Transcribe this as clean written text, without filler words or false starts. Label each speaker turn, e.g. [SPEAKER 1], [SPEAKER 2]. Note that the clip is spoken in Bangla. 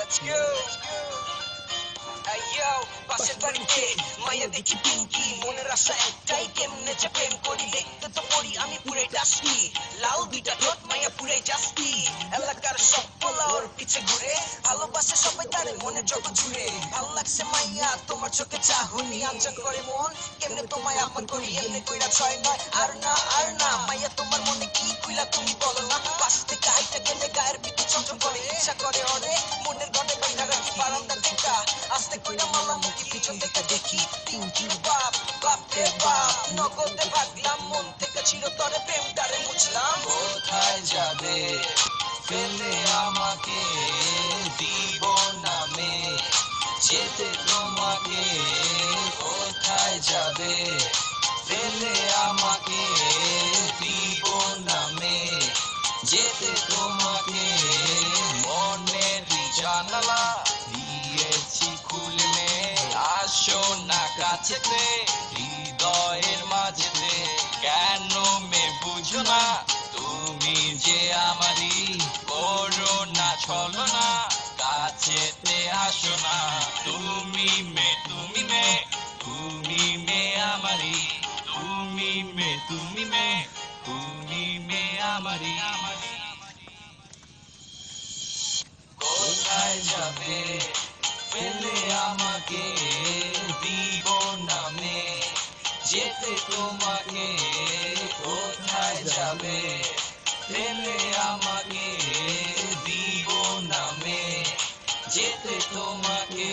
[SPEAKER 1] Let's go. Ayo, পাশের বাড়িতে মায়া দেখি পিঙ্কি, মনের আশা একটাই কেমনে যে প্রেম করি। দেখতে তো পড়ি আমি পুরে ডাস্টি, লাল দুইটা ঠোঁট মায়া পুরে জাস্তি। এলাকার সব পোলা ওর পিছে ঘুরে, ভালোবাসে সবাই তারে মনে জগৎ জুড়ে। ভাল লাগছে মাইয়া তোমার চোখে চাহনি, আঞ্চল করে মন কেমনে তোমায় আপন করি। এমনি কইরা ছয় নয় আর না মাইয়া তোমার মনে কি কইলা তুমি বলো না। পাশ থেকে হাইটা গেলে গায়ের ভিতর চমচম করে, ইচ্ছা করে ওরে মনের ঘরে বাইনা রাখি বারান্দা টেকা। আস্তে কইরা মালা মুখি পিছন থেকে দেখি পিঙ্কির বাপ, বাপরে বাপ। নগদে ভাগলাম মন থেকে চিরতরে প্রেমটারে মুছলাম।
[SPEAKER 2] কোথায় যাবে ফেলে আমাকে, দিব নামে যেতে তোমাকে। কোথায় যাবে ফেলে আমাকে, দিব নামে যেতে তোমাকে। মনের জানালা দিয়েছি খুলে, আসো না কাছেতে হৃদয়ের মাঝেতে। কেন মে বুঝো না তুমি যে আমারই, করো না ছলনা কাছেতে আসো না। তুমি মে তুমি মে আমারই, তুমি মে আমারই। কোথায় যাবে ফেলে আমাকে, দিব নামে যেতে তোমাকে। কোথায় যাবে ফেলে আমাকে, দিব নামে যেতে তোমাকে।